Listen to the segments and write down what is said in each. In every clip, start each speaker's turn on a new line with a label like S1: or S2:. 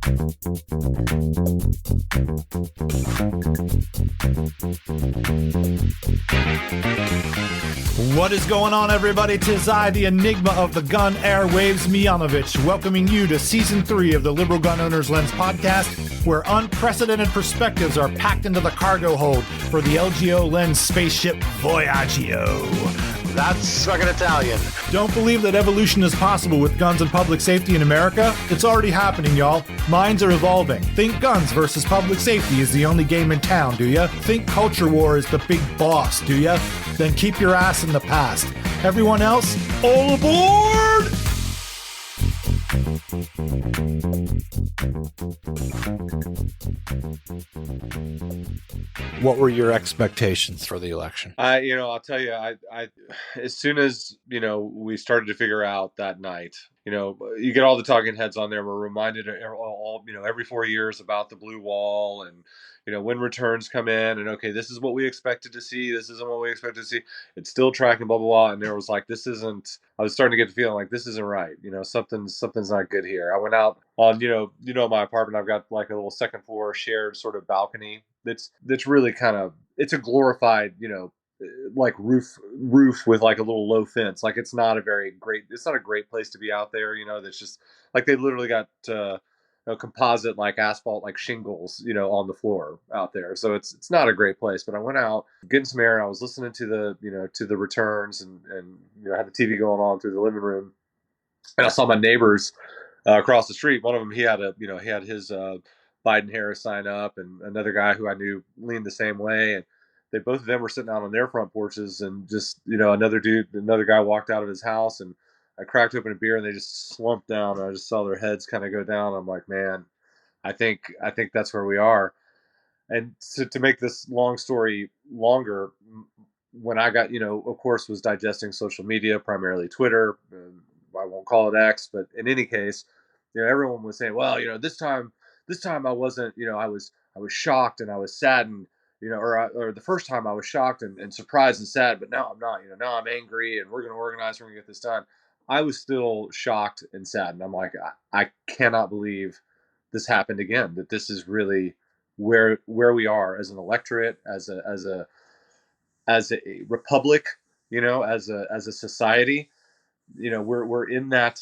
S1: What is going on, everybody? 'Tis I, the enigma of the gun airwaves, Miyanovich, welcoming you to Season 3 of the Liberal Gun Owners Lens podcast, where unprecedented perspectives are packed into the cargo hold for the LGO Lens spaceship Voyagio.
S2: That's fucking Italian.
S1: Don't believe that evolution is possible with guns and public safety in America? It's already happening, y'all. Minds are evolving. Think guns versus public safety is the only game in town, do ya? Think culture war is the big boss, do ya? Then keep your ass in the past. Everyone else, all aboard! What were your expectations for the election?
S3: I'll tell you, I as soon as, we started to figure out that night, you get all the talking heads on there. We're reminded every 4 years about the blue wall and, when returns come in and, okay, this is what we expected to see. This isn't what we expected to see. It's still tracking, blah, blah, blah. And there was like, I was starting to get the feeling like this isn't right. Something's not good here. I went out on, my apartment. I've got like a little second floor shared sort of balcony. That's really it's a glorified, like roof with like a little low fence. Like it's not a great place to be out there. That's just like they literally got, composite like asphalt like shingles on the floor out there, so it's not a great place. But I went out getting some air and I was listening to the returns and had the TV going on through the living room, and I saw my neighbors across the street. One of them, he had his Biden Harris sign up, and another guy who I knew leaned the same way, and both of them were sitting out on their front porches, and just another guy walked out of his house, and I cracked open a beer and they just slumped down, and I just saw their heads kind of go down. I'm like, man, I think that's where we are. And to make this long story longer, when I got, of course, was digesting social media, primarily Twitter. I won't call it X, but in any case, everyone was saying, well, this time I wasn't, I was shocked and I was saddened, or the first time I was shocked and surprised and sad, but now I'm not, now I'm angry and we're going to organize, we're going to get this done. I was still shocked and sad, and I'm like, I cannot believe this happened again. That this is really where we are as an electorate, as a republic, as a society. We're in that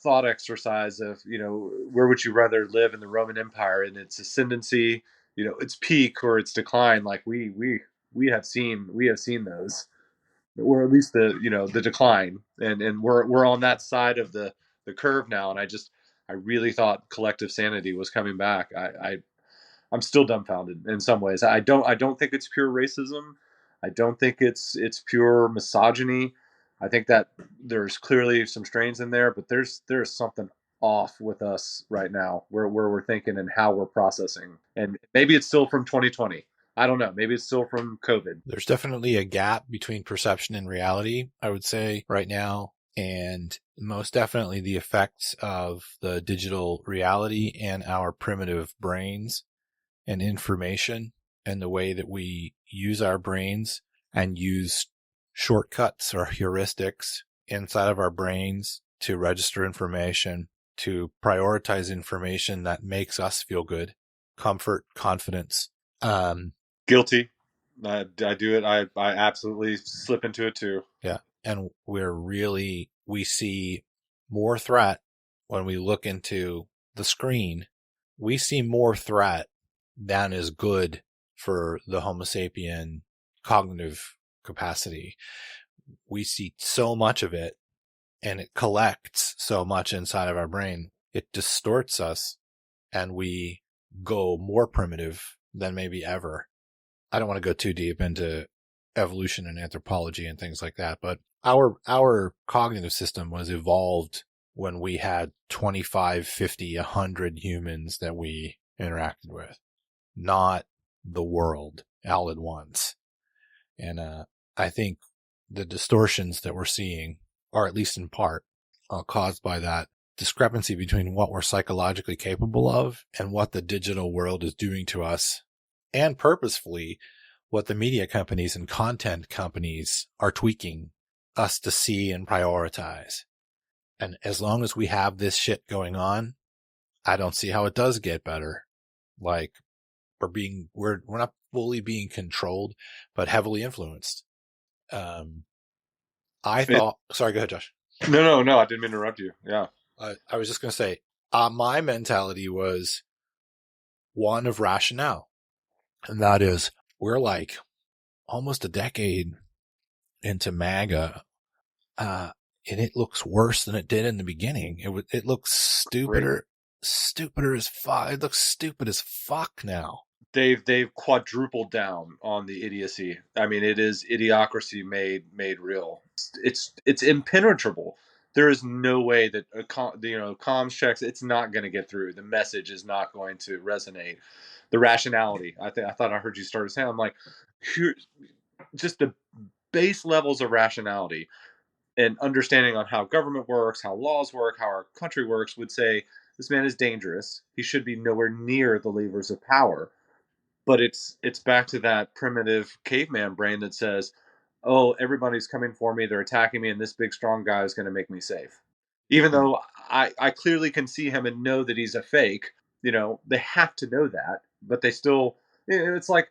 S3: thought exercise of where would you rather live in the Roman Empire in its ascendancy, its peak or its decline. Like we have seen those. Or at least the decline, and we're on that side of the curve now. And I really thought collective sanity was coming back. I'm still dumbfounded in some ways. I don't think it's pure racism. I don't think it's pure misogyny. I think that there's clearly some strains in there, but there's something off with us right now where we're thinking and how we're processing. And maybe it's still from 2020. I don't know. Maybe it's still from COVID.
S1: There's definitely a gap between perception and reality, I would say, right now. And most definitely the effects of the digital reality and our primitive brains and information and the way that we use our brains and use shortcuts or heuristics inside of our brains to register information, to prioritize information that makes us feel good, comfort, confidence.
S3: Guilty. I do it. I absolutely slip into it too.
S1: Yeah. And we see more threat when we look into the screen. We see more threat than is good for the Homo sapien cognitive capacity. We see so much of it and it collects so much inside of our brain. It distorts us and we go more primitive than maybe ever. I don't want to go too deep into evolution and anthropology and things like that, but our cognitive system was evolved when we had 25, 50, 100 humans that we interacted with, not the world all at once. And I think the distortions that we're seeing are, at least in part, caused by that discrepancy between what we're psychologically capable of and what the digital world is doing to us, and purposefully what the media companies and content companies are tweaking us to see and prioritize. And as long as we have this shit going on, I don't see how it does get better. Like, we're not fully being controlled, but heavily influenced. Sorry, go ahead, Josh.
S3: No, I didn't mean to interrupt you. Yeah.
S1: I was just going to say, my mentality was one of rationale. And that is, we're like almost a decade into MAGA, and it looks worse than it did in the beginning. It looks stupider as fuck. It looks stupid as fuck now.
S3: They've quadrupled down on the idiocy. I mean, it is idiocracy made real. It's impenetrable. There is no way that comms checks. It's not going to get through. The message is not going to resonate. The rationality. I thought I heard you start to say. I'm like, here, just the base levels of rationality and understanding on how government works, how laws work, how our country works would say this man is dangerous. He should be nowhere near the levers of power. But it's back to that primitive caveman brain that says, oh, everybody's coming for me, they're attacking me, and this big strong guy is going to make me safe. Even though I clearly can see him and know that he's a fake, they have to know that, but they still, it's like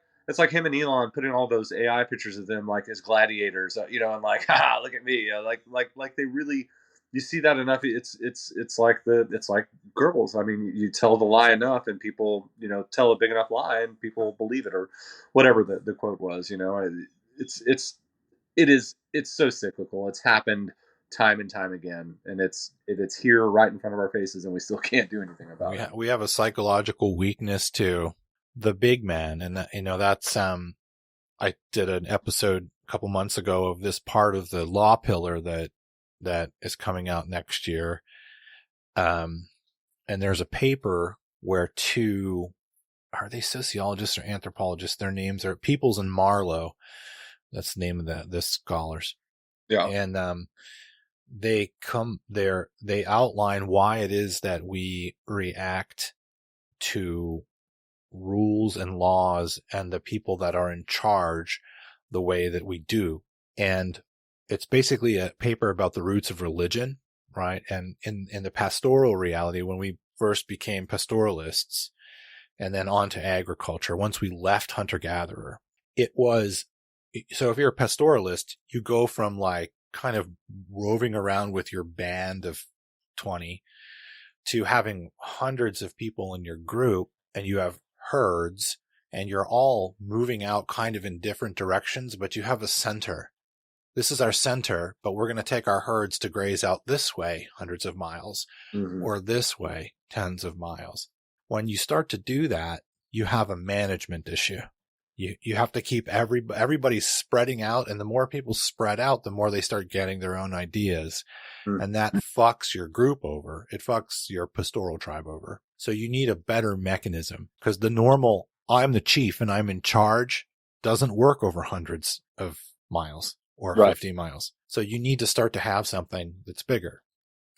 S3: him and Elon putting all those AI pictures of them like as gladiators, and like, ha, look at me, like they really, you see that enough. It's like girls. I mean, you tell the lie enough, and people, tell a big enough lie, and people believe it, or whatever the quote was. It's so cyclical. It's happened time and time again, and it's here right in front of our faces, and we still can't do anything about it.
S1: We have a psychological weakness to the big man, and that's I did an episode a couple months ago of this part of the law pillar that is coming out next year. And there's a paper where are they sociologists or anthropologists? Their names are Peoples and Marlowe. That's the name of the scholars.
S3: Yeah.
S1: And, they outline why it is that we react to rules and laws and the people that are in charge the way that we do. And it's basically a paper about the roots of religion, right? And in the pastoral reality, when we first became pastoralists and then on to agriculture, once we left hunter-gatherer, so if you're a pastoralist, you go from like kind of roving around with your band of 20 to having hundreds of people in your group, and you have herds, and you're all moving out kind of in different directions, but you have a center. This is our center, but we're going to take our herds to graze out this way hundreds of miles, or this way tens of miles. When you start to do that, you have a management issue. You have to keep everybody spreading out, and the more people spread out, the more they start getting their own ideas. And that fucks your group over. It fucks your pastoral tribe over. So you need a better mechanism, because the normal, I'm the chief and I'm in charge, doesn't work over hundreds of miles or 50 miles. So you need to start to have something that's bigger.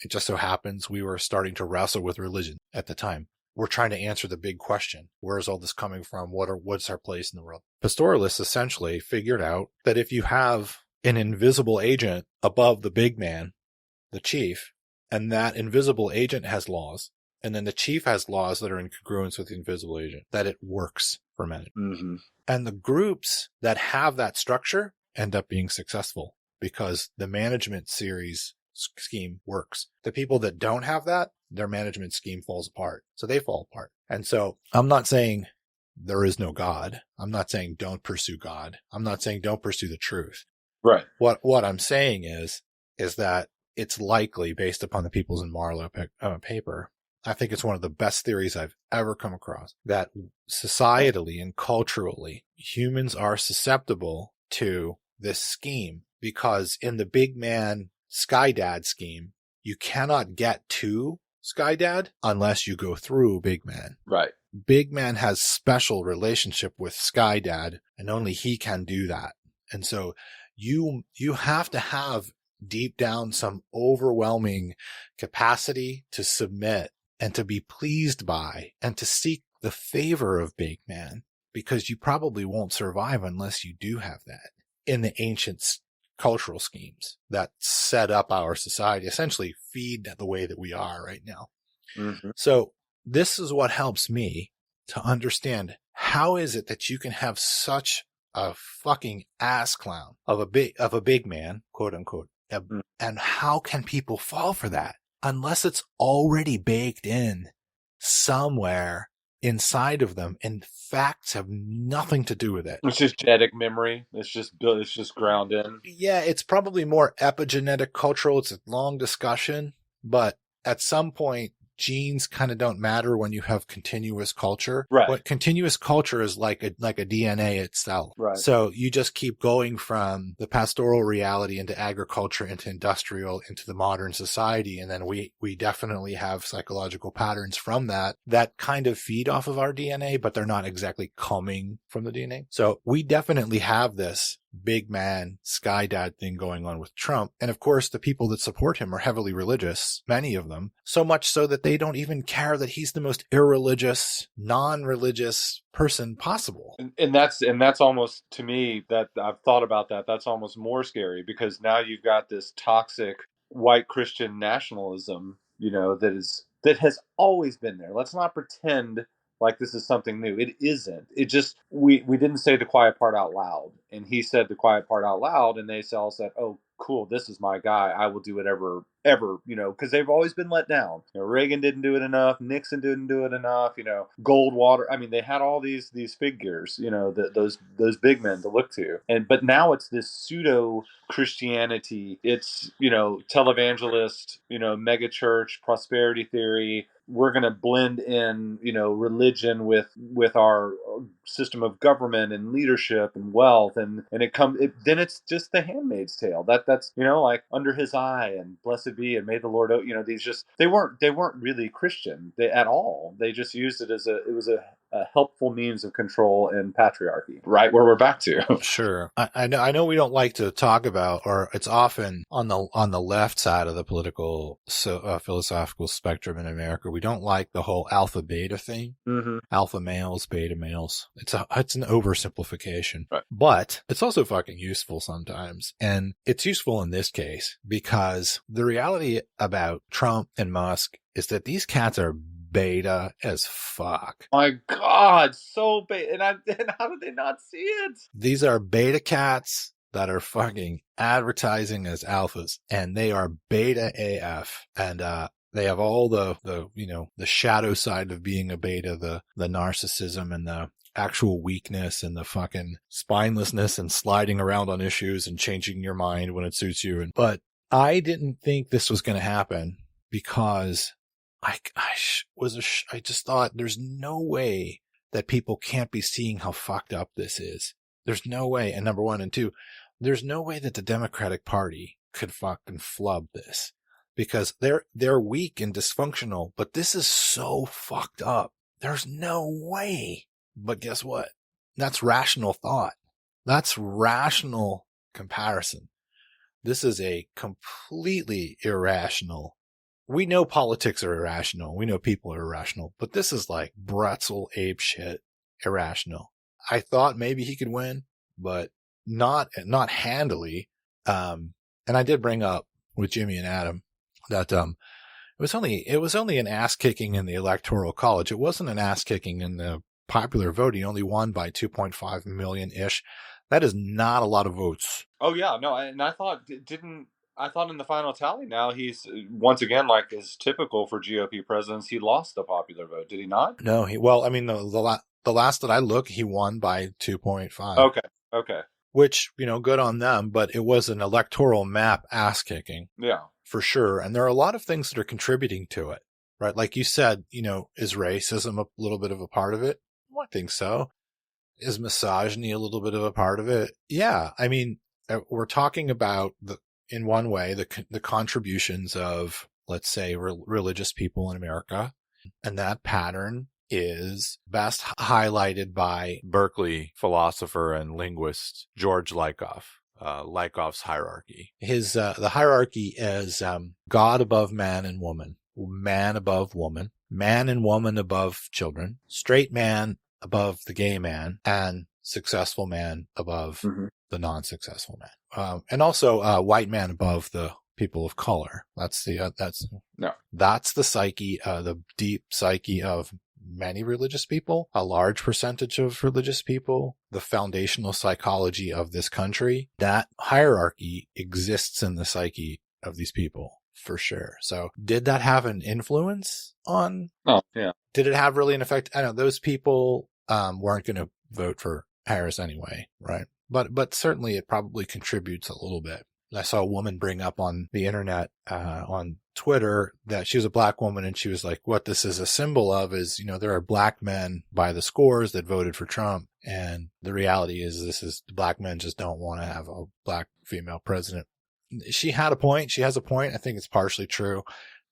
S1: It just so happens we were starting to wrestle with religion at the time. We're trying to answer the big question. Where is all this coming from? What's our place in the world? Pastoralists essentially figured out that if you have an invisible agent above the big man, the chief, and that invisible agent has laws, and then the chief has laws that are in congruence with the invisible agent, that it works for management. And the groups that have that structure end up being successful because the management scheme works. The people that don't have that, their management scheme falls apart. So they fall apart. And so I'm not saying there is no God. I'm not saying don't pursue God. I'm not saying don't pursue the truth.
S3: Right.
S1: What I'm saying is that it's likely, based upon the Peoples and Marlowe paper, I think it's one of the best theories I've ever come across, that societally and culturally, humans are susceptible to this scheme, because in the big man Sky Dad scheme, you cannot get to Sky Dad unless you go through Big Man.
S3: Right.
S1: Big Man has special relationship with Sky Dad, and only he can do that. And so you have to have deep down some overwhelming capacity to submit and to be pleased by and to seek the favor of Big Man, because you probably won't survive unless you do have that in the ancient cultural schemes that set up our society, essentially feed the way that we are right now. So this is what helps me to understand how is it that you can have such a fucking ass clown of a big man, quote unquote, and how can people fall for that unless it's already baked in somewhere inside of them and facts have nothing to do with it.
S3: It's just genetic memory. It's just ground in.
S1: Yeah, it's probably more epigenetic cultural. It's a long discussion, but at some point, genes kind of don't matter when you have continuous culture.
S3: Right.
S1: What continuous culture is like a DNA itself.
S3: Right.
S1: So you just keep going from the pastoral reality into agriculture, into industrial, into the modern society. And then we definitely have psychological patterns from that kind of feed off of our DNA, but they're not exactly coming from the DNA. So we definitely have this big man sky dad thing going on with Trump. And of course, the people that support him are heavily religious, many of them, so much so that they don't even care that he's the most irreligious, non-religious person possible.
S3: And that's almost, to me, that I've thought about that. That's almost more scary because now you've got this toxic white Christian nationalism, that has always been there. Let's not pretend like this is something new. It isn't. It just, we didn't say the quiet part out loud. And he said the quiet part out loud, and they all said, oh, cool, this is my guy. I will do whatever, because they've always been let down. Reagan didn't do it enough. Nixon didn't do it enough. Goldwater. I mean, they had all these figures, those big men to look to. But now it's this pseudo Christianity. It's, televangelist, mega church, prosperity theory. We're going to blend in, religion with our system of government and leadership and wealth, and then it's just the Handmaid's Tale. That's like under his eye and blessed be and may the Lord. These just they weren't really Christian at all. They just used it as a helpful means of control and patriarchy. Right where we're back to.
S1: Sure, I know we don't like to talk about, or it's often on the left side of the political philosophical spectrum in America. We don't like the whole alpha beta thing.
S3: Mm-hmm.
S1: Alpha males, beta males. It's an oversimplification,
S3: right.
S1: But it's also fucking useful sometimes. And it's useful in this case because the reality about Trump and Musk is that these cats are beta as fuck.
S3: My God, so beta. And how did they not see it?
S1: These are beta cats that are fucking advertising as alphas, and they are beta AF. And, they have all the shadow side of being a beta, the narcissism and the actual weakness and the fucking spinelessness and sliding around on issues and changing your mind when it suits you. But I didn't think this was going to happen because I just thought there's no way that people can't be seeing how fucked up this is. There's no way. And number one, and two, there's no way that the Democratic Party could fucking flub this. Because they're weak and dysfunctional, but this is so fucked up. There's no way. But guess what? That's rational thought. That's rational comparison. This is a completely irrational. We know politics are irrational. We know people are irrational, but this is like Bretzel ape shit irrational. I thought maybe he could win, but not handily. And I did bring up with Jimmy and Adam that it was only an ass kicking in the Electoral College. It wasn't an ass kicking in the popular vote. He only won by 2.5 million ish. That is not a lot of votes.
S3: Oh yeah, no, and I thought in the final tally now he's once again, like is typical for GOP presidents, he lost the popular vote. Did he not?
S1: No, the last that I looked, he won by 2.5.
S3: Okay.
S1: Which, good on them, but it was an electoral map ass kicking.
S3: Yeah.
S1: For sure. And there are a lot of things that are contributing to it, right? Like you said, is racism a little bit of a part of it? I think so. Is misogyny a little bit of a part of it? Yeah. I mean, we're talking about in one way, the contributions of, let's say, religious people in America. And that pattern is best highlighted by Berkeley philosopher and linguist George Lakoff. Lakoff's hierarchy. His, the hierarchy is, God above man and woman, man above woman, man and woman above children, straight man above the gay man, and successful man above the non-successful man. And also, white man above the people of color. That's the
S3: No.
S1: that's the psyche, the deep psyche of many religious people, a large percentage of religious people, the foundational psychology of this country. That hierarchy exists in the psyche of these people for sure. So did that have an influence on?
S3: Oh, yeah.
S1: Did it have really an effect? I know those people weren't going to vote for Harris anyway, right? But certainly it probably contributes a little bit. I saw a woman bring up on the internet, on Twitter, that she was a black woman, and she was like, what this is a symbol of is, there are black men by the scores that voted for Trump. And the reality is the black men just don't want to have a black female president. She had a point. She has a point. I think it's partially true.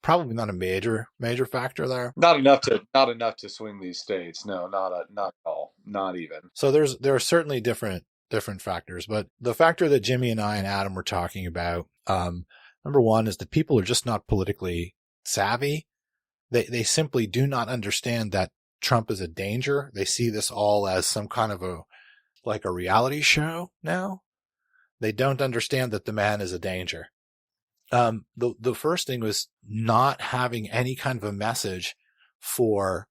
S1: Probably not a major factor there.
S3: Not enough to swing these states. No, not at all. Not even.
S1: So there are certainly different factors, but the factor that Jimmy and I and Adam were talking about, number one, is that people are just not politically savvy. They simply do not understand that Trump is a danger. They see this all as some kind of a reality show now. They don't understand that the man is a danger. The first thing was not having any kind of a message for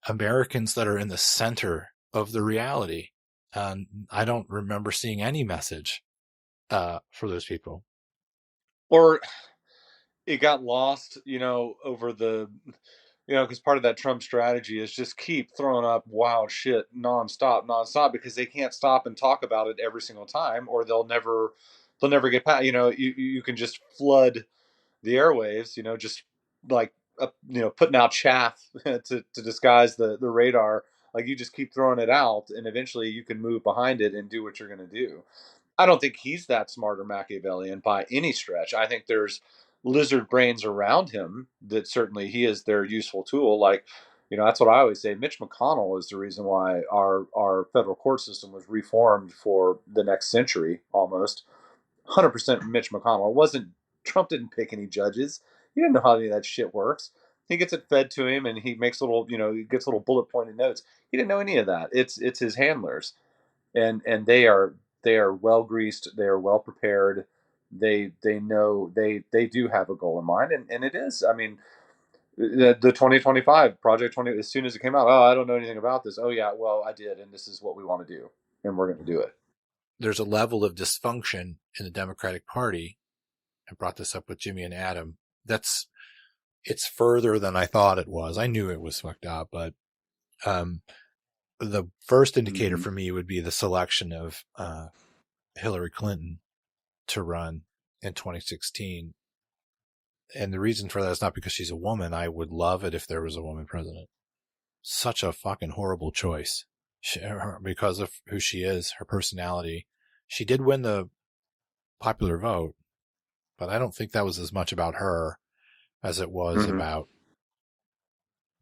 S1: Americans that are in the center of the reality. I don't remember seeing any message for those people.
S3: Or it got lost, over the, because part of that Trump strategy is just keep throwing up wild shit nonstop, because they can't stop and talk about it every single time, or they'll never get past. You can just flood the airwaves, just like putting out chaff to disguise the radar. Like, you just keep throwing it out, and eventually you can move behind it and do what you're going to do. I don't think he's that smart or Machiavellian by any stretch. I think there's lizard brains around him that certainly he is their useful tool. Like, that's what I always say. Mitch McConnell is the reason why our federal court system was reformed for the next century, almost. 100% Mitch McConnell. It wasn't, Trump didn't pick any judges. He didn't know how any of that shit works. He gets it fed to him, and he makes he gets little bullet pointed notes. He didn't know any of that. It's his handlers, and they are well greased. They are well prepared. They know they do have a goal in mind, and it is. I mean, the 2025 Project 20. As soon as it came out, I don't know anything about this. Oh yeah, well I did, and this is what we want to do, and we're going to do it.
S1: There's a level of dysfunction in the Democratic Party. I brought this up with Jimmy and Adam. It's further than I thought it was. I knew it was fucked up, but the first indicator for me would be the selection of Hillary Clinton to run in 2016. And the reason for that is not because she's a woman. I would love it if there was a woman president. Such a fucking horrible choice. Because of who she is, her personality. She did win the popular vote, but I don't think that was as much about her as it was about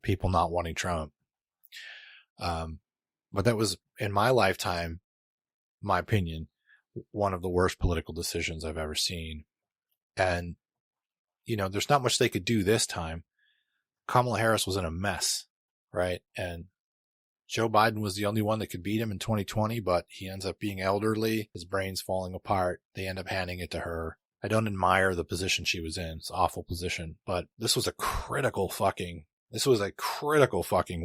S1: people not wanting Trump. But that was, in my lifetime, my opinion, one of the worst political decisions I've ever seen. And, there's not much they could do this time. Kamala Harris was in a mess, right? And Joe Biden was the only one that could beat him in 2020, but he ends up being elderly. His brain's falling apart. They end up handing it to her. I don't admire the position she was in. It's an awful position, but this was a critical fucking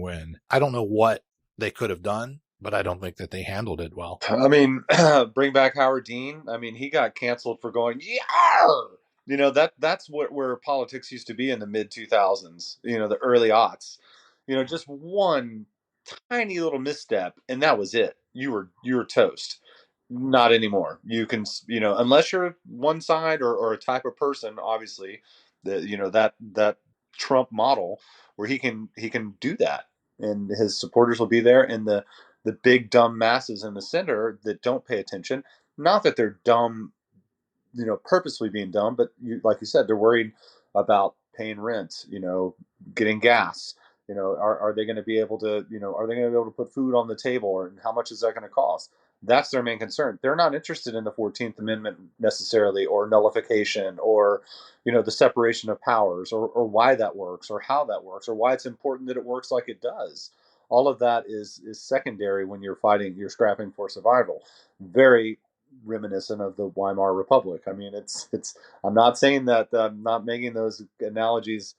S1: win. I don't know what they could have done, but I don't think that they handled it well.
S3: I mean, bring back Howard Dean. I mean, he got canceled for going, yeah. That's where politics used to be in the mid 2000s, the early aughts. Just one tiny little misstep, and that was it. You were toast. Not anymore. You can, unless you're one side or a type of person, obviously, that Trump model where he can do that, and his supporters will be there, and the big dumb masses in the center that don't pay attention. Not that they're dumb, purposely being dumb, but like you said, they're worried about paying rent, getting gas. Are they going to be able to, put food on the table, and how much is that going to cost? That's their main concern. They're not interested in the 14th Amendment necessarily, or nullification, or, the separation of powers, or why that works, or how that works, or why it's important that it works like it does. All of that is secondary when you're scrapping for survival. Very, reminiscent of the Weimar Republic. I mean, it's. I'm not saying that I'm not making those analogies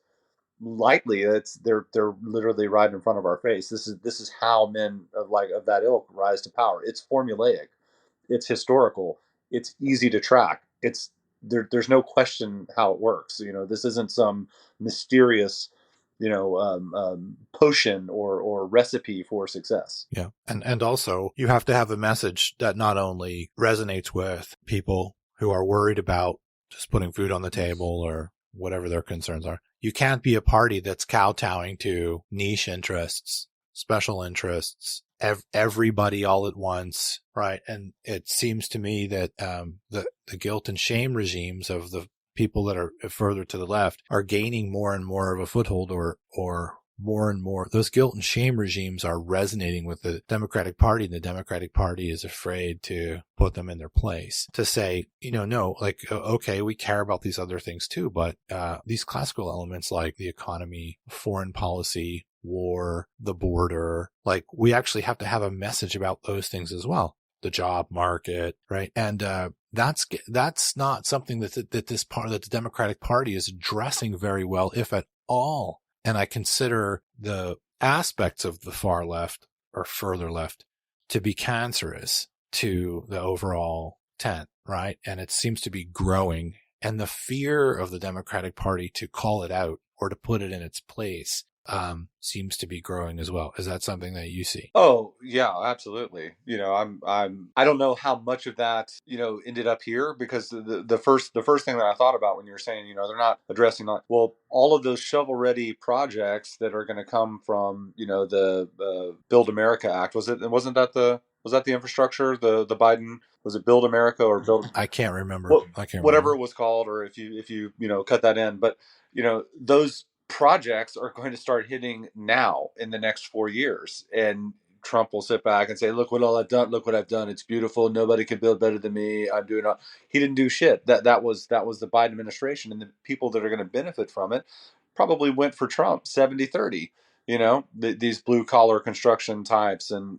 S3: lightly. They're literally right in front of our face. This is how men of that ilk rise to power. It's formulaic, it's historical, it's easy to track. There's no question how it works. This isn't some mysterious, potion or recipe for success.
S1: Yeah. And also you have to have a message that not only resonates with people who are worried about just putting food on the table or whatever their concerns are. You can't be a party that's kowtowing to niche interests, special interests, everybody all at once, right? And it seems to me that the guilt and shame regimes of the people that are further to the left are gaining more and more of a foothold, or more and more. Those guilt and shame regimes are resonating with the Democratic Party, and the Democratic Party is afraid to put them in their place, to say, no, like, okay, we care about these other things too, but these classical elements like the economy, foreign policy, war, the border, like we actually have to have a message about those things as well. The job market, right? And that's not something that the Democratic Party is addressing very well, if at all. And I consider the aspects of the far left or further left to be cancerous to the overall tent, right? And it seems to be growing. And the fear of the Democratic Party to call it out or to put it in its place seems to be growing as well. Is that something that you see?
S3: Oh yeah, absolutely. I don't know how much of that ended up here, because the first thing that I thought about when you were saying they're not addressing all of those shovel ready projects that are going to come from the Build America Act. Wasn't that the infrastructure, the Biden, was it Build America or Build?
S1: I can't remember.
S3: Whatever it was called, or if you cut that in, but those projects are going to start hitting now in the next 4 years, and Trump will sit back and say, look what I've done, it's beautiful, nobody can build better than me, I'm doing all. He didn't do shit. That was the Biden administration, and the people that are going to benefit from it probably went for Trump 70-30. These blue collar construction types and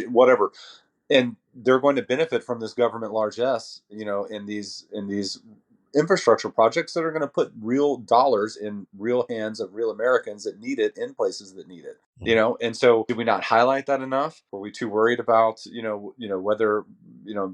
S3: whatever, and they're going to benefit from this government largesse, in these infrastructure projects that are going to put real dollars in real hands of real Americans that need it in places that need it. And so did we not highlight that enough? Were we too worried about whether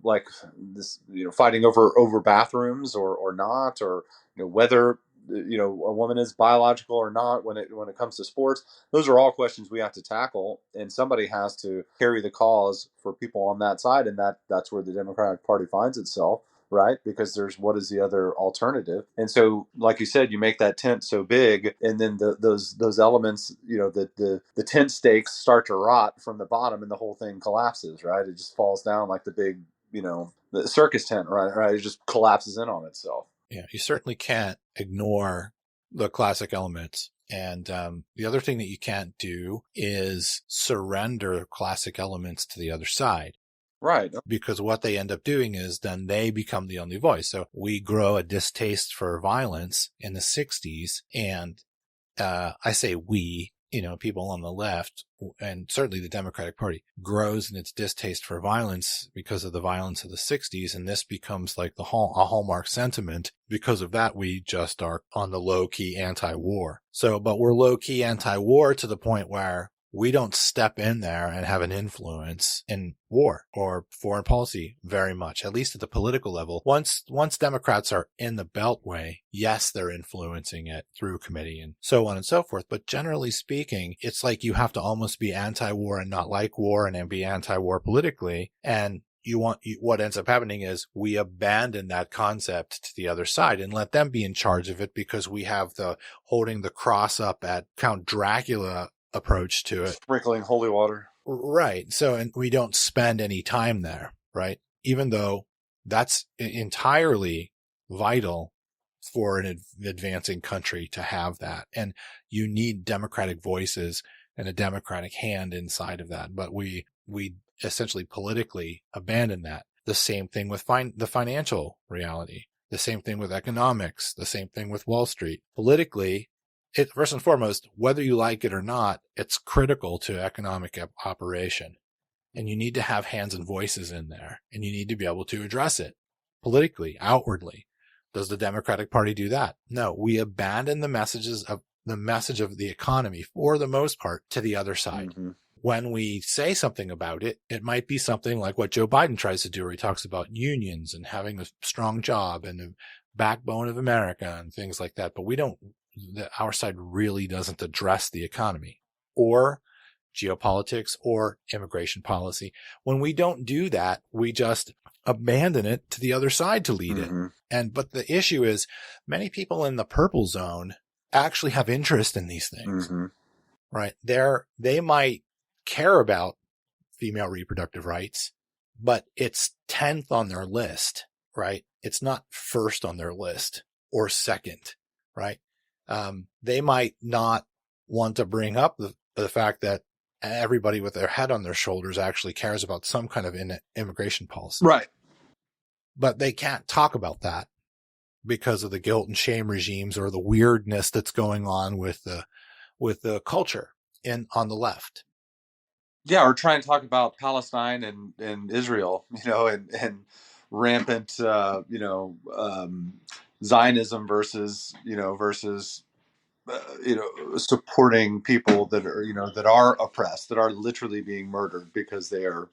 S3: like this fighting over bathrooms or not, or whether a woman is biological or not when it comes to sports? Those are all questions we have to tackle, and somebody has to carry the cause for people on that side, and that's where the Democratic Party finds itself. Right? Because what is the other alternative? And so, like you said, you make that tent so big, and then those elements, the tent stakes start to rot from the bottom, and the whole thing collapses. Right? It just falls down like the big, the circus tent. Right? It just collapses in on itself.
S1: Yeah, you certainly can't ignore the classic elements. And the other thing that you can't do is surrender classic elements to the other side.
S3: Right.
S1: Because what they end up doing is then they become the only voice. So we grow a distaste for violence in the 60s. And I say we, people on the left, and certainly the Democratic Party, grows in its distaste for violence because of the violence of the 60s. And this becomes like a hallmark sentiment. Because of that, we just are on the low-key anti-war. But we're low-key anti-war to the point where we don't step in there and have an influence in war or foreign policy very much, at least at the political level. Once Democrats are in the Beltway, yes, they're influencing it through committee and so on and so forth. But generally speaking, it's like you have to almost be anti-war and not like war, and then be anti-war politically. And what ends up happening is we abandon that concept to the other side and let them be in charge of it, because we have the holding the cross up at Count Dracula approach to it.
S3: Sprinkling holy water.
S1: Right. So, and we don't spend any time there, right? Even though that's entirely vital for an advancing country to have that. And you need democratic voices and a democratic hand inside of that. But we essentially politically abandon that. The same thing with the financial reality. The same thing with economics. The same thing with Wall Street. Politically, first and foremost, whether you like it or not, it's critical to economic operation. And you need to have hands and voices in there, and you need to be able to address it politically, outwardly. Does the Democratic Party do that? No, we abandon the message of the economy for the most part to the other side.
S3: Mm-hmm.
S1: When we say something about it, it might be something like what Joe Biden tries to do, where he talks about unions and having a strong job and the backbone of America and things like that. But our side really doesn't address the economy or geopolitics or immigration policy. When we don't do that, we just abandon it to the other side to lead
S3: Mm-hmm.
S1: it. But the issue is many people in the purple zone actually have interest in these things,
S3: Mm-hmm.
S1: right? They might care about female reproductive rights, but it's 10th on their list, right? It's not first on their list or second, right? They might not want to bring up the fact that everybody with their head on their shoulders actually cares about some kind of immigration policy.
S3: Right.
S1: But they can't talk about that because of the guilt and shame regimes or the weirdness that's going on with the culture on the left.
S3: Yeah, or try and talk about Palestine and Israel, and rampant, Zionism versus supporting people that are oppressed, that are literally being murdered because they are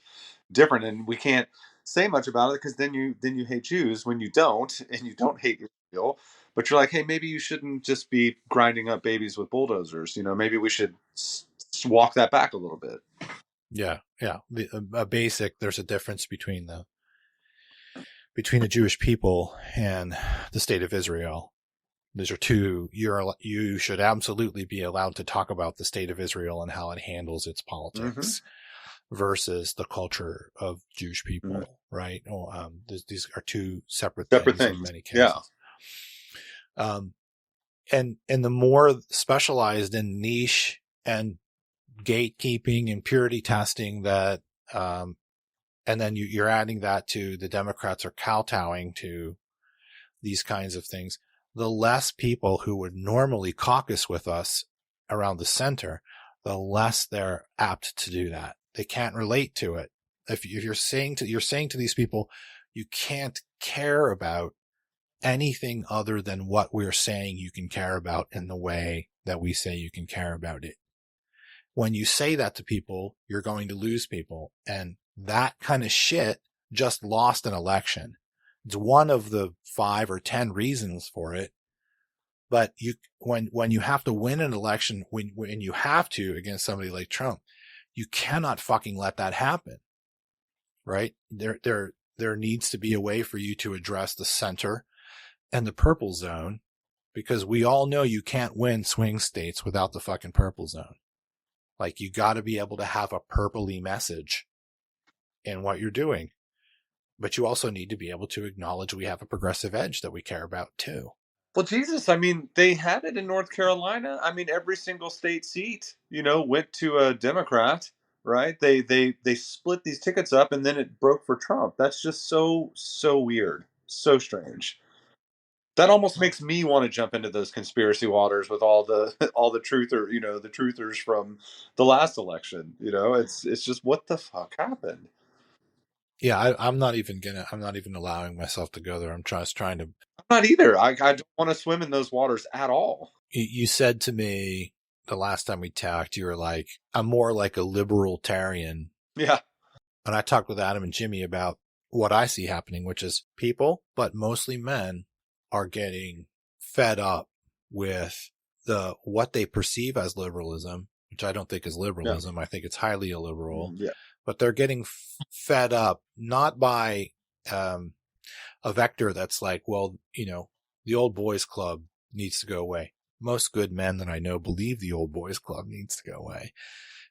S3: different. And we can't say much about it because then you hate Jews when you don't, and you don't hate Israel. But you're like, hey, maybe you shouldn't just be grinding up babies with bulldozers. Maybe we should walk that back a little bit.
S1: Yeah. There's a difference between the Jewish people and the state of Israel. These are two, you should absolutely be allowed to talk about the state of Israel and how it handles its politics versus the culture of Jewish people, right? These are two separate things in many cases.
S3: Yeah.
S1: And the more specialized and niche and gatekeeping and purity testing that, and then you're adding that to the Democrats are kowtowing to these kinds of things, the less people who would normally caucus with us around the center, the less they're apt to do that. They can't relate to it. If you're saying to these people, you can't care about anything other than what we're saying you can care about in the way that we say you can care about it. When you say that to people, you're going to lose people. And that kind of shit just lost an election. It's one of the 5 or 10 reasons for it. But when you have to win an election, when you have to against somebody like Trump, you cannot fucking let that happen. Right? There needs to be a way for you to address the center and the purple zone, because we all know you can't win swing states without the fucking purple zone. Like, you got to be able to have a purpley message in what you're doing. But you also need to be able to acknowledge we have a progressive edge that we care about too.
S3: Well, Jesus, they had it in North Carolina. Every single state seat, went to a Democrat, right? They split these tickets up and then it broke for Trump. That's just so weird. So strange. That almost makes me want to jump into those conspiracy waters with all the the truthers from the last election. It's just, what the fuck happened?
S1: Yeah, I'm not even allowing myself to go there. I'm trying to.
S3: I'm not either. I don't want to swim in those waters at all.
S1: You said to me the last time we talked, you were like, I'm more like a libertarian.
S3: Yeah.
S1: And I talked with Adam and Jimmy about what I see happening, which is people, but mostly men, are getting fed up with what they perceive as liberalism, which I don't think is liberalism. Yeah. I think it's highly illiberal.
S3: Yeah.
S1: But they're getting fed up not by a vector that's like, well, the old boys club needs to go away. Most good men that I know believe the old boys club needs to go away.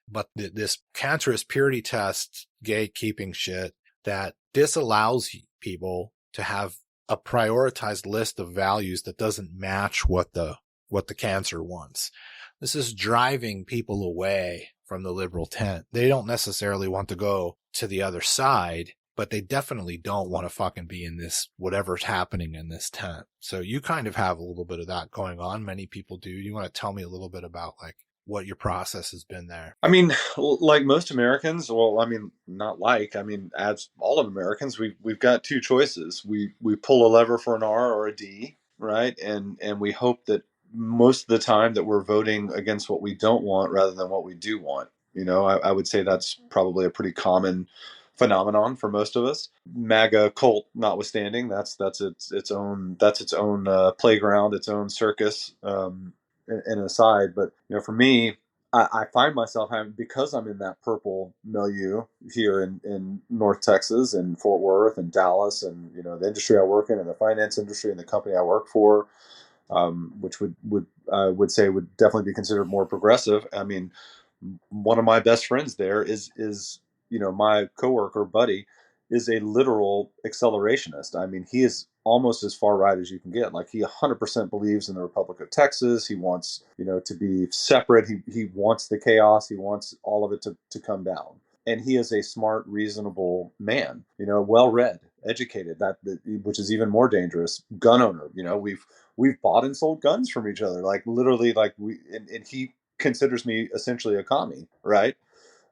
S1: But this cancerous purity test gatekeeping shit that disallows people to have a prioritized list of values that doesn't match what the cancer wants. This is driving people away from the liberal tent. They don't necessarily want to go to the other side, but they definitely don't want to fucking be in this, whatever's happening in this tent. So you kind of have a little bit of that going on. Many people do. You want to tell me a little bit about like what your process has been there.
S3: I mean, like most Americans, well, I mean, not like, I mean, as all of Americans, we've got two choices. We pull a lever for an R or a D, right? And we hope that most of the time that we're voting against what we don't want rather than what we do want. You know, I would say that's probably a pretty common phenomenon for most of us. MAGA cult notwithstanding, that's its own playground, its own circus, and aside. But you know, for me, I find myself having, because I'm in that purple milieu here in North Texas and Fort Worth and Dallas, and you know, the industry I work in and the finance industry and the company I work for, which I would say would definitely be considered more progressive. I mean, one of my best friends there is you know, my coworker buddy is a literal accelerationist. I mean, he is almost as far right as you can get. Like, he 100% believes in the Republic of Texas. He wants, you know, to be separate. He wants the chaos. He wants all of it to come down. And he is a smart, reasonable man, you know, well-read, educated, which is even more dangerous. Gun owner, you know, we've bought and sold guns from each other, like literally, like and he considers me essentially a commie, right?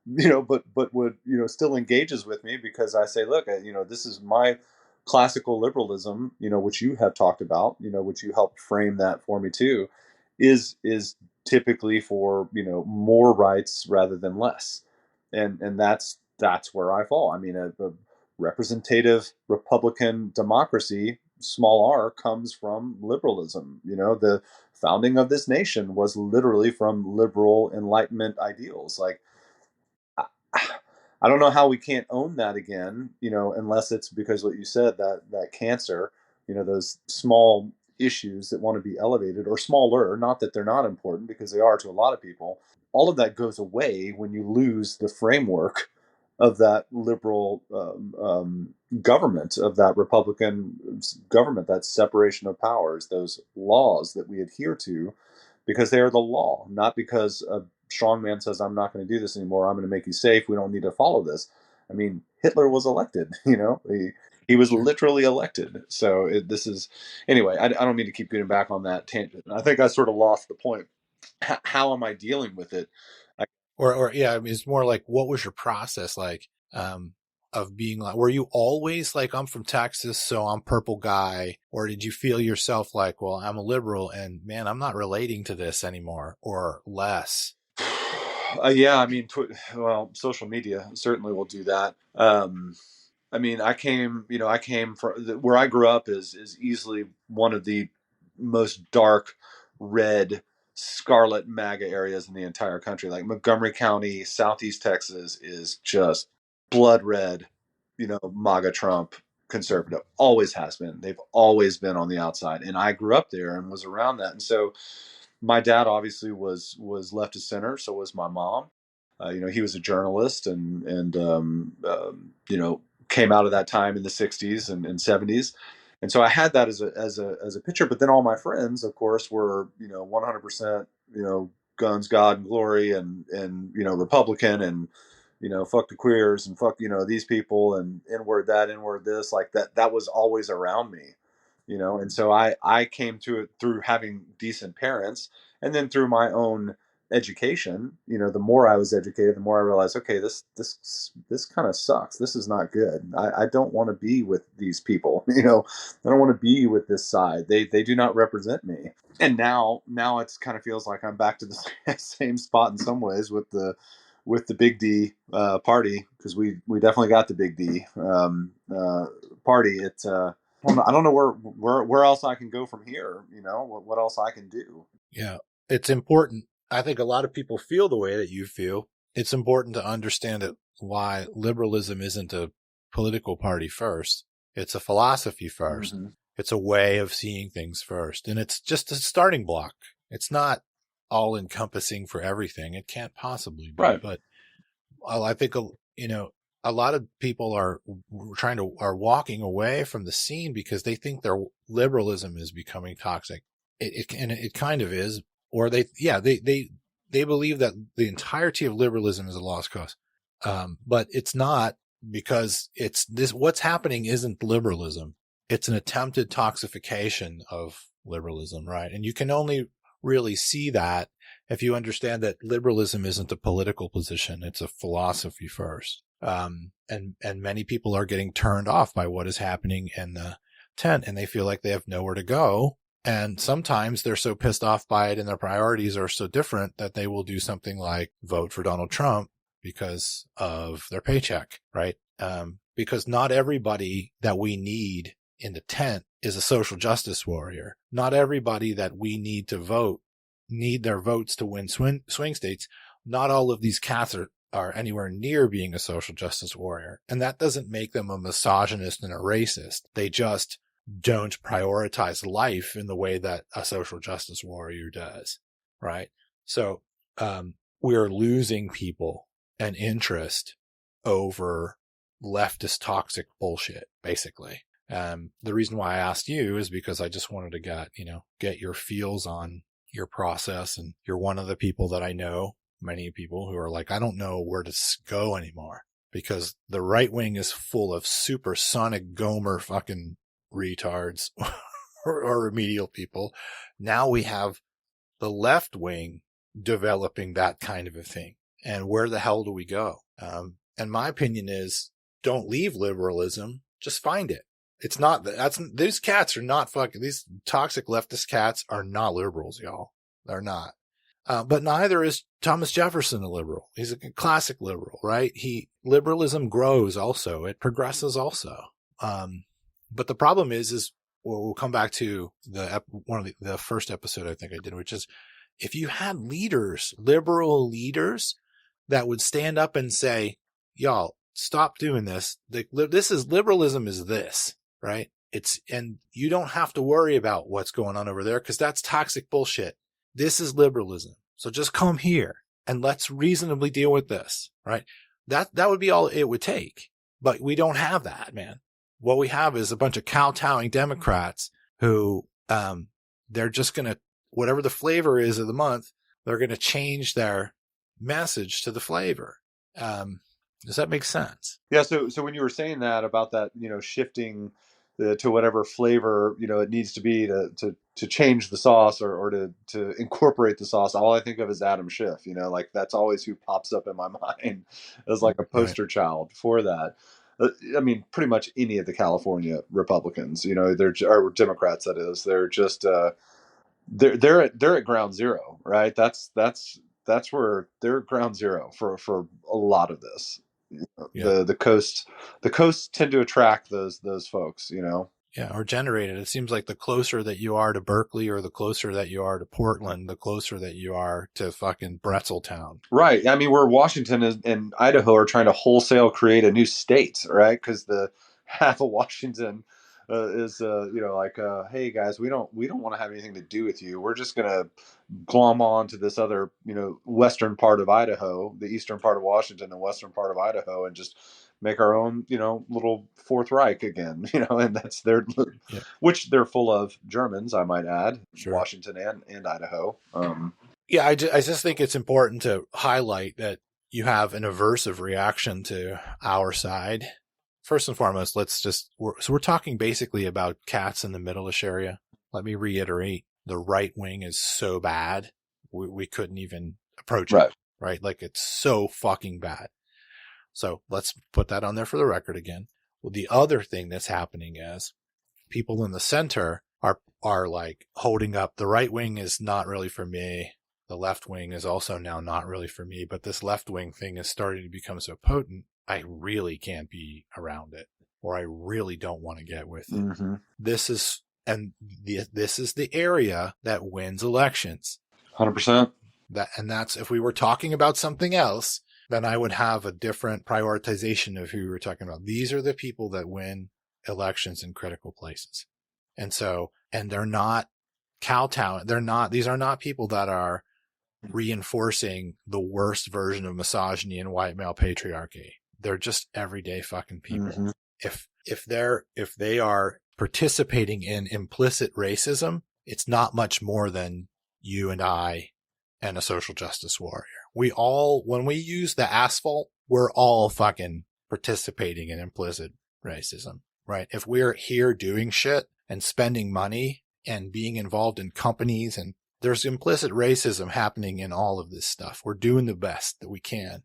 S3: You know, but would, you know, still engages with me because I say, look, you know, this is my classical liberalism, you know, which you have talked about, you know, which you helped frame that for me too, is typically for, you know, more rights rather than less, and that's where I fall. I mean, a representative Republican democracy, small r, comes from liberalism. You know, the founding of this nation was literally from liberal Enlightenment ideals. Like, I don't know how we can't own that again, you know, unless it's because what you said, that cancer, you know, those small issues that want to be elevated, or smaller, not that they're not important, because they are to a lot of people. All of that goes away when you lose the framework of that liberal government, of that Republican government, that separation of powers, those laws that we adhere to, because they are the law, not because a strong man says, I'm not going to do this anymore, I'm going to make you safe, we don't need to follow this. I mean, Hitler was elected, you know, he was literally elected. So this is, anyway, I don't mean to keep getting back on that tangent. I think I sort of lost the point. How am I dealing with it?
S1: Or yeah, I mean, it's more like, what was your process like, of being like, were you always like, I'm from Texas, so I'm purple guy? Or did you feel yourself like, well, I'm a liberal and man, I'm not relating to this anymore, or less?
S3: Yeah, I mean, well, social media certainly will do that. I mean, I came from where I grew up is easily one of the most dark red scarlet MAGA areas in the entire country. Like Montgomery County, Southeast Texas is just blood red, you know, MAGA Trump conservative. Always has been. They've always been on the outside. And I grew up there and was around that. And so my dad obviously was left of center. So was my mom. You know, he was a journalist and you know, came out of that time in the 60s and 70s. And so I had that as a picture, but then all my friends, of course, were, you know, 100%, you know, guns, God, and glory, and you know, Republican, and you know, fuck the queers, and fuck, you know, these people, and inward that, inward this, like that was always around me, you know. And so I came to it through having decent parents, and then through my own education. You know, the more I was educated, the more I realized, okay, this kind of sucks. This is not good. I don't want to be with these people. You know, I don't want to be with this side. They do not represent me. And now it's kind of feels like I'm back to the same spot in some ways with the big D party, because we definitely got the big D party. It's I don't know where else I can go from here. You know, what else I can do.
S1: Yeah, it's important. I think a lot of people feel the way that you feel. It's important to understand that why liberalism isn't a political party first. It's a philosophy first. Mm-hmm. It's a way of seeing things first. And it's just a starting block. It's not all encompassing for everything. It can't possibly be. Right. But I think, you know, a lot of people are walking away from the scene because they think their liberalism is becoming toxic. It kind of is. Or they believe that the entirety of liberalism is a lost cause. But it's not, because what's happening isn't liberalism. It's an attempted toxification of liberalism, right? And you can only really see that if you understand that liberalism isn't a political position, it's a philosophy first. And many people are getting turned off by what is happening in the tent, and they feel like they have nowhere to go. And sometimes they're so pissed off by it and their priorities are so different that they will do something like vote for Donald Trump because of their paycheck, right? Because not everybody that we need in the tent is a social justice warrior. Not everybody that we need to vote need their votes to win swing states. Not all of these cats are anywhere near being a social justice warrior. And that doesn't make them a misogynist and a racist. They just don't prioritize life in the way that a social justice warrior does, right? So we're losing people and interest over leftist toxic bullshit, basically. The reason why I asked you is because I just wanted to get your feels on your process, and you're one of the people that I know, many people who are like, I don't know where to go anymore because the right wing is full of supersonic Gomer fucking retards or remedial people. Now we have the left wing developing that kind of a thing. And where the hell do we go? And my opinion is don't leave liberalism. Just find it. It's not these cats are not these toxic leftist cats are not liberals, y'all. They're not. But neither is Thomas Jefferson a liberal. He's a classic liberal, right? Liberalism grows also. It progresses also. But the problem is we'll come back to one of the first episode I think I did, which is if you had liberal leaders that would stand up and say, y'all, stop doing this. Liberalism is this, right? And you don't have to worry about what's going on over there because that's toxic bullshit. This is liberalism. So just come here and let's reasonably deal with this, right? That would be all it would take. But we don't have that, man. What we have is a bunch of kowtowing Democrats who, they're just going to, whatever the flavor is of the month, they're going to change their message to the flavor. Does that make sense?
S3: Yeah. So when you were saying that about that, shifting to whatever flavor, it needs to be to change the sauce or to incorporate the sauce, all I think of is Adam Schiff, like that's always who pops up in my mind as like a poster child for that. I mean, pretty much any of the California Republicans, or Democrats, that is, they're just, they're at ground zero, right? That's where they're ground zero for a lot of this. Yeah. The coasts tend to attract those folks,
S1: Yeah, or generate it. It seems like the closer that you are to Berkeley or the closer that you are to Portland, the closer that you are to fucking Bretzeltown.
S3: Right. I mean, where Washington and Idaho are trying to wholesale create a new state, right? Because the half of Washington is, hey guys, we don't want to have anything to do with you. We're just gonna glom on to this other, western part of Idaho, the eastern part of Washington and western part of Idaho, and just make our own, little Fourth Reich again, and that's which they're full of Germans, I might add, sure. Washington and Idaho.
S1: Yeah, I just think it's important to highlight that you have an aversive reaction to our side. First and foremost, we're talking basically about cats in the middle-ish area. Let me reiterate, the right wing is so bad, we couldn't even approach it, right? Like it's so fucking bad. So let's put that on there for the record again. Well, the other thing that's happening is people in the center are like holding up. The right wing is not really for me. The left wing is also now not really for me, but this left wing thing is starting to become so potent. I really can't be around it, or I really don't want to get with it. Mm-hmm. This is the area that wins elections.
S3: 100%.
S1: That's if we were talking about something else, then I would have a different prioritization of who we were talking about. These are the people that win elections in critical places. And they're not kowtowing. These are not people that are reinforcing the worst version of misogyny and white male patriarchy. They're just everyday fucking people. Mm-hmm. If they are participating in implicit racism, it's not much more than you and I and a social justice warrior. When we use the asphalt, we're all fucking participating in implicit racism, right? If we're here doing shit and spending money and being involved in companies and there's implicit racism happening in all of this stuff. We're doing the best that we can.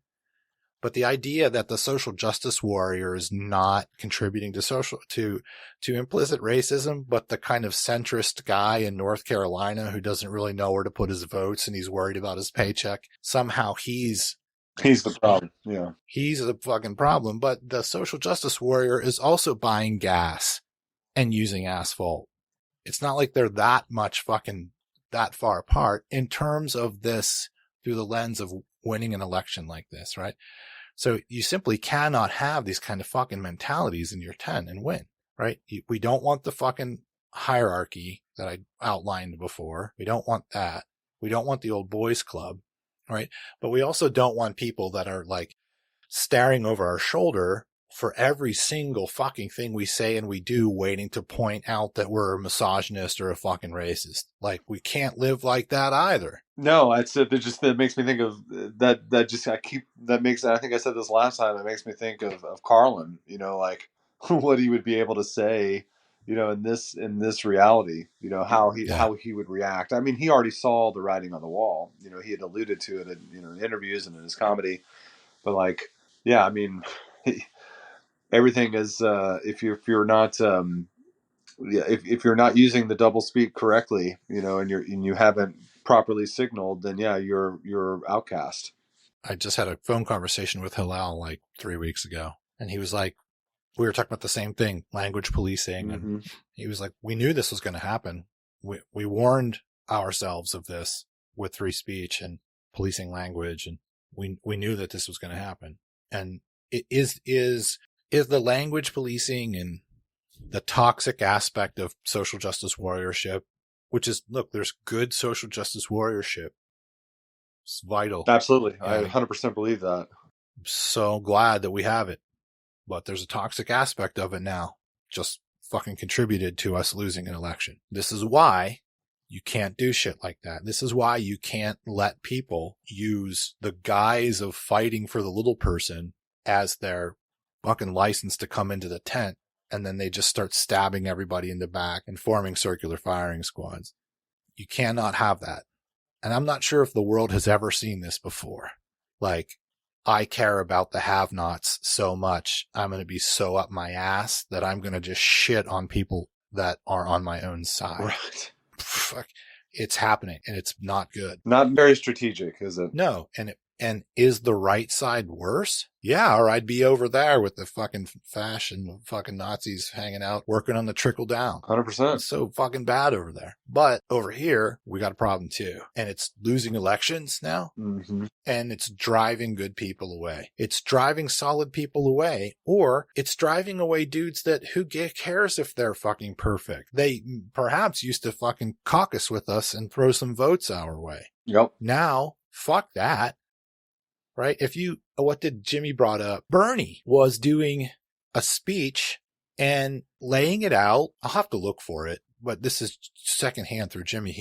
S1: But the idea that the social justice warrior is not contributing to implicit racism, but the kind of centrist guy in North Carolina who doesn't really know where to put his votes and he's worried about his paycheck, somehow he's
S3: the problem. Yeah.
S1: He's the fucking problem. But the social justice warrior is also buying gas and using asphalt. It's not like they're that far apart in terms of this through the lens of winning an election like this, right? So you simply cannot have these kind of fucking mentalities in your 10 and win, right? We don't want the fucking hierarchy that I outlined before. We don't want that. We don't want the old boys club, right? But we also don't want people that are like staring over our shoulder for every single fucking thing we say and we do, waiting to point out that we're a misogynist or a fucking racist. Like, we can't live like that either.
S3: No, that makes me think of that. I think I said this last time. It makes me think of Carlin. You know, like what he would be able to say. You know, in this reality. You know how he would react. I mean, he already saw the writing on the wall. You know, he had alluded to it in interviews and in his comedy. But like, yeah, I mean, everything is if you're not. If you're not using the double speak correctly, and you haven't properly signaled, then yeah, you're outcast.
S1: I just had a phone conversation with Hillel like 3 weeks ago, and he was like, we were talking about the same thing, language policing, and he was like, we knew this was going to happen. We warned ourselves of this with free speech and policing language, and we knew that this was going to happen. And it is the language policing and the toxic aspect of social justice warriorship, which is, look, there's good social justice warriorship. It's vital.
S3: Absolutely. I 100% believe that.
S1: I'm so glad that we have it. But there's a toxic aspect of it now. Just fucking contributed to us losing an election. This is why you can't do shit like that. This is why you can't let people use the guise of fighting for the little person as their fucking license to come into the tent. And then they just start stabbing everybody in the back and forming circular firing squads. You cannot have that. And I'm not sure if the world has ever seen this before. Like, I care about the have-nots so much, I'm going to be so up my ass that I'm going to just shit on people that are on my own side.
S3: Right.
S1: Fuck. It's happening, and it's not good.
S3: Not very strategic, is it?
S1: No, and is the right side worse? Yeah, or I'd be over there with the fucking fashion fucking Nazis hanging out, working on the trickle down.
S3: 100%.
S1: It's so fucking bad over there. But over here, we got a problem too. And it's losing elections now.
S3: Mm-hmm.
S1: And it's driving good people away. It's driving solid people away, or it's driving away dudes that who cares if they're fucking perfect. They perhaps used to fucking caucus with us and throw some votes our way.
S3: Yep.
S1: Now, fuck that. Right? What did Jimmy brought up? Bernie was doing a speech and laying it out. I'll have to look for it, but this is secondhand through Jimmy.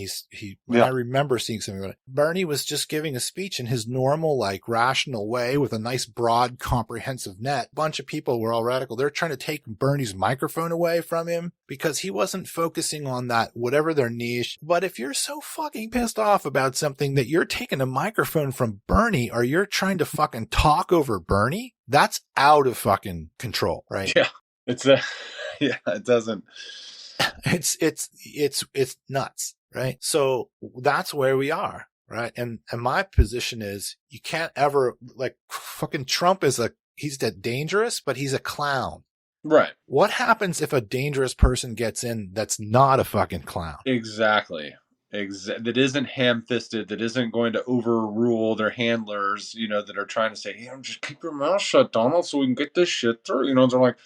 S1: I remember seeing something about it. Bernie was just giving a speech in his normal, like, rational way with a nice, broad, comprehensive net. A bunch of people were all radical. They're trying to take Bernie's microphone away from him because he wasn't focusing on that, whatever their niche. But if you're so fucking pissed off about something that you're taking a microphone from Bernie or you're trying to fucking talk over Bernie, that's out of fucking control, right?
S3: Yeah. It doesn't.
S1: It's nuts, right? So that's where we are, right? And my position is you can't ever, like, fucking Trump he's dangerous, but he's a clown.
S3: Right.
S1: What happens if a dangerous person gets in that's not a fucking clown?
S3: Exactly. That isn't ham-fisted, that isn't going to overrule their handlers, that are trying to say, hey, just keep your mouth shut, Donald, so we can get this shit through. They're like,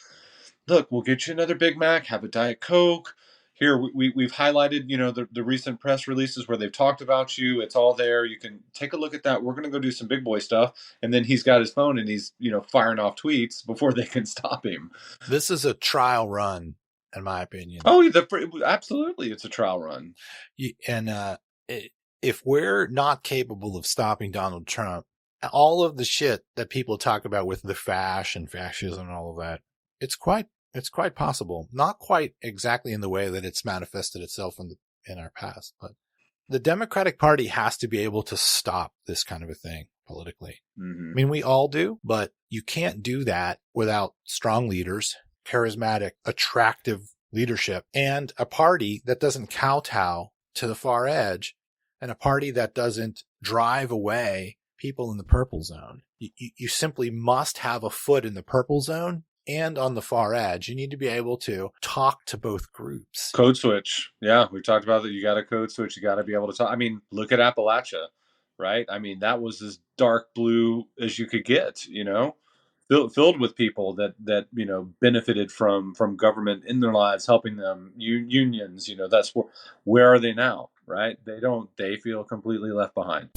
S3: look, we'll get you another Big Mac, have a Diet Coke. Here, we've highlighted, the recent press releases where they've talked about you. It's all there. You can take a look at that. We're going to go do some big boy stuff. And then he's got his phone and he's, firing off tweets before they can stop him.
S1: This is a trial run, in my opinion.
S3: Oh, absolutely. It's a trial run.
S1: And if we're not capable of stopping Donald Trump, all of the shit that people talk about with the fash and fascism and all of that, it's quite possible. Not quite exactly in the way that it's manifested itself in our past, but The Democratic Party has to be able to stop this kind of a thing politically.
S3: Mm-hmm.
S1: I mean, we all do, but you can't do that without strong leaders, charismatic, attractive leadership, and a party that doesn't kowtow to the far edge, and a party that doesn't drive away people in the purple zone. You simply must have a foot in the purple zone and on the far edge. You need to be able to talk to both groups.
S3: Code switch. Yeah, we've talked about that. You got to code switch. You got to be able to talk. I mean, look at Appalachia, right? I mean, that was as dark blue as you could get, you know, filled with people that you know, benefited from government in their lives, helping them, unions, you know. That's where are they now, right? They feel completely left behind.